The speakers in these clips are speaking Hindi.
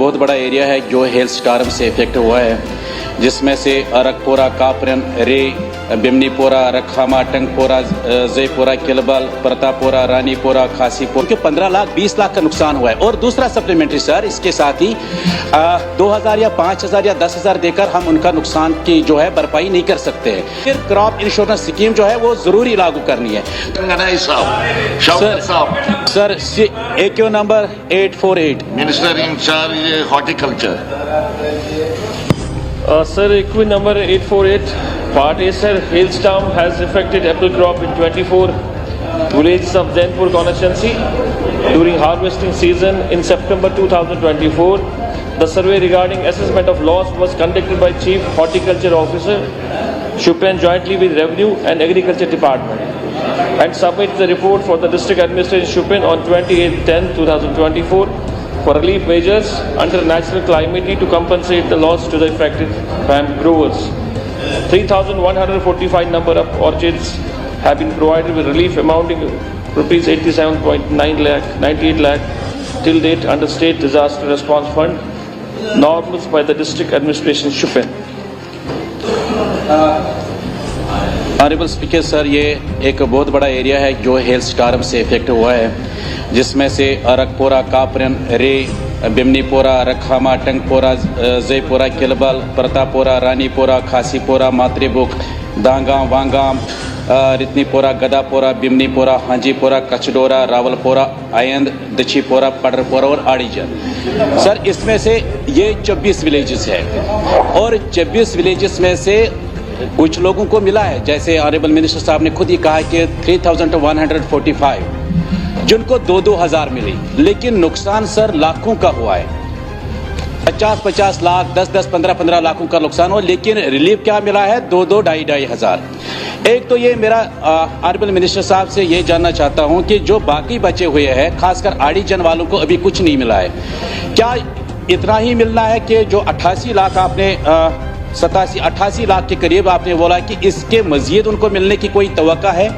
बहुत बड़ा एरिया है जो हेल स्टार्म से इफेक्ट हुआ है, जिसमें से अरकपोरा, कापरन, रे, बिमनीपोरा, रखामा, टंगपोरा, जयपुरा, किलबल, प्रतापोरा, रानीपोरा, खासीपुर के 15 लाख 20 लाख का नुकसान हुआ है। और दूसरा सप्लीमेंट्री सर, इसके साथ ही 2000 या 5000 या 10,000 देकर हम उनका नुकसान की जो है भरपाई नहीं कर सकते हैं। फिर क्रॉप इंश्योरेंस स्कीम जो है वो जरूरी लागू करनी है। Sir AQ number 848, minister in charge horticulture. Sir, EQ number 848, Part A, sir, hailstorm has affected apple crop in 24 villages of Zainpur constituency during harvesting season in September 2024. The survey regarding assessment of loss was conducted by Chief Horticulture Officer Shupen jointly with Revenue and Agriculture Department and submit the report for the District Administration Shupen on 28/10/2024 for relief measures under natural calamity to compensate the loss to the affected palm growers. 3,145 number of orchards have been provided with relief amounting to rupees 87.9 lakh, 98 lakh till date under State Disaster Response Fund, normals by the District Administration Shupen. Honourable speaker sir, ये एक बहुत बड़ा एरिया है जो हेल स्टार्म से इफेक्ट हुआ है, जिसमें से अरकपोरा, कापरन, रे, बिमनीपोरा, रखामा, टंगपोरा, जयपुरा, किलबल, प्रतापोरा, रानीपोरा, खासीपोरा, मातृबुक, दांगाम, वांगाम, रितनीपोरा, गदापोरा, बिमनीपोरा, हांजीपोरा, कचडोरा, रावलपोरा, आयंद, दछीपोरा, पडरपोरा और आड़ीजन। सर, इसमें से ये 24 विलेजेस है और 24 विलेजेस में से कुछ लोगों को मिला है, जैसे ऑनरेबल मिनिस्टर साहब ने खुद ही कहा कि 3,145 जिनको 2,000 मिली, लेकिन नुकसान सर लाखों का हुआ है। 50-50 लाख, 10-10, 15-15 लाखों का नुकसान हो, लेकिन रिलीफ क्या मिला है? 2-2, 2,500 हज़ार। एक तो ये मेरा ऑनरेबल मिनिस्टर साहब से ये जानना चाहता हूँ कि जो बाकी बचे हुए हैं, खासकर आड़ीजन वालों को अभी कुछ नहीं मिला है, क्या इतना ही मिलना है कि जो 88 लाख आपने 87-88 लाख के करीब आपने बोला कि इसके मजीद उनको मिलने की कोई तवक्का है?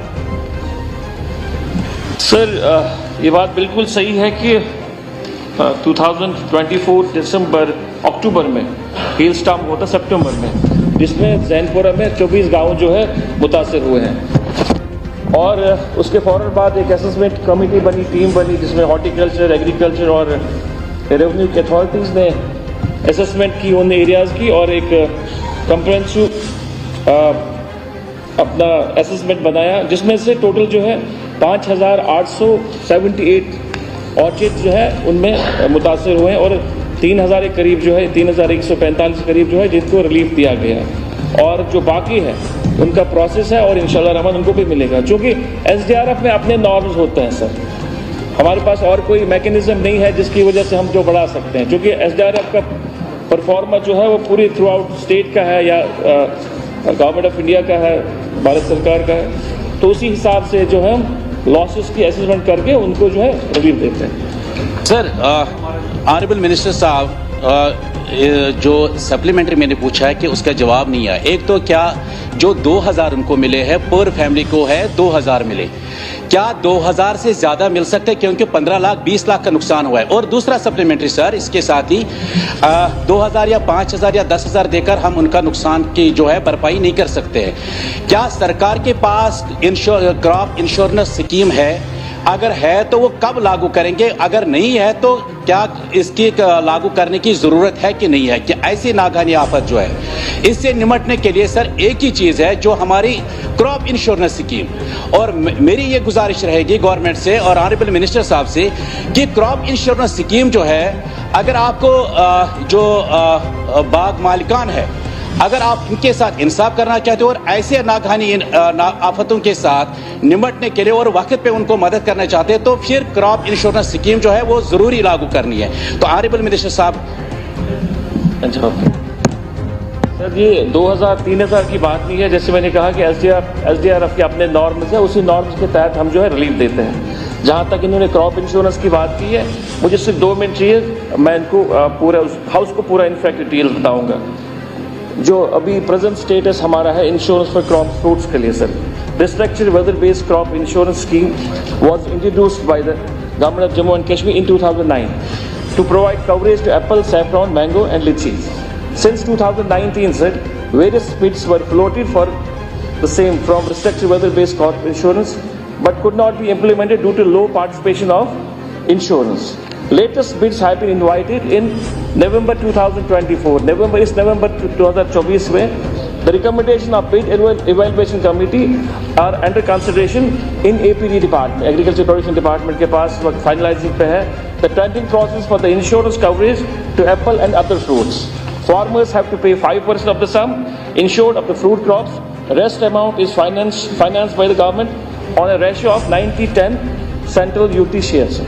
सर, ये बात बिल्कुल सही है कि 2024 अक्टूबर में हेल स्टॉर्म होता सितंबर में, जिसमें जैनपुरा में 24 गांव जो है मुतासर हुए हैं। और उसके फ़ौरन बाद एक असेसमेंट कमेटी बनी, टीम बनी, जिसमें हॉर्टिकल्चर, एग्रीकल्चर और रेवेन्यू की अथॉरिटीज़ ने असेसमेंट की उन एरियाज़ की और एक कंप्रेहेंसिव अपना असेसमेंट बनाया, जिसमें से टोटल जो है 5,878 ऑर्चिड जो है उनमें मुतासर हुए हैं और 3,000 के करीब जो है 3,145 के करीब जो है जिनको रिलीफ दिया गया है। और जो बाकी है उनका प्रोसेस है और इंशाल्लाह रहमान उनको भी मिलेगा, क्योंकि SDRF में अपने नॉर्म्स होते हैं सर। हमारे पास और कोई मैकेनिज्म नहीं है जिसकी वजह से हम जो बढ़ा सकते हैं, क्योंकि SDRF का परफॉर्मेंस जो है वो पूरी थ्रू आउट स्टेट का है या गवर्नमेंट ऑफ इंडिया का है, भारत सरकार का है, तो उसी हिसाब से जो है हम लॉसेस की असेसमेंट करके उनको जो है रिलीफ देते हैं। सर, ऑनरेबल मिनिस्टर साहब, जो सप्लीमेंट्री मैंने पूछा है कि उसका जवाब नहीं आया। एक तो क्या जो 2,000 उनको मिले हैं, पर फैमिली को है 2,000 मिले, क्या 2,000 से ज़्यादा मिल सकते हैं? क्योंकि 15 लाख 20 लाख का नुकसान हुआ है। और दूसरा सप्लीमेंट्री सर, इसके साथ ही 2,000 या 5,000 या 10,000 देकर हम उनका नुकसान की जो है भरपाई नहीं कर सकते हैं। क्या सरकार के पास क्रॉप इंश्योरेंस स्कीम है? अगर है तो वो कब लागू करेंगे? अगर नहीं है तो क्या इसकी लागू करने की ज़रूरत है कि नहीं है? कि ऐसी नागानी आफत जो है, इससे निपटने के लिए सर एक ही चीज़ है, जो हमारी क्रॉप इंश्योरेंस स्कीम। और मेरी ये गुजारिश रहेगी गवर्नमेंट से और ऑनरेबल मिनिस्टर साहब से कि क्रॉप इंश्योरेंस स्कीम जो है, अगर आपको जो बाग मालिकान है, अगर आप इनके साथ इंसाफ करना चाहते हो और ऐसे नागहानी आफतों के साथ निपटने के लिए और वक्त पे उनको मदद करना चाहते हैं, तो फिर क्रॉप इंश्योरेंस स्कीम जो है वो ज़रूरी लागू करनी है। तो ऑनरेबल मिनिस्टर साहब। सर, ये 2,000-3,000 की बात नहीं है। जैसे मैंने कहा कि SDRF के अपने नॉर्म्स हैं, उसी नॉर्म्स के तहत हम जो है रिलीफ देते हैं। जहाँ तक इन्होंने क्रॉप इंश्योरेंस की बात की है, मुझे सिर्फ 2 मिनट चाहिए, मैं इनको पूरा उस हाउस को पूरा इनफैक्ट डिटेल बताऊँगा। जो अभी प्रेजेंट स्टेटस हमारा है इंश्योरेंस फॉर क्रॉप फ्रूट्स के लिए sir, restructured weather based crop insurance scheme was introduced by the government of Jammu and Kashmir in 2009 to provide coverage to apple, saffron, mango and lychees. Since 2019, sir, various bids were floated for the same from restricted weather-based crop insurance, but could not be implemented due to low participation of insurance. Latest bids have been invited in November 2024. November 2024 में the recommendation of bid evaluation committee are under consideration in APD department, Agriculture Production Department के पास वक्त finalizing पे है. The tendering process for the insurance coverage to apple and other fruits. Farmers have to pay 5% of the sum insured of the fruit crops. Rest amount is financed by the government on a ratio of 90-10 central UT shares.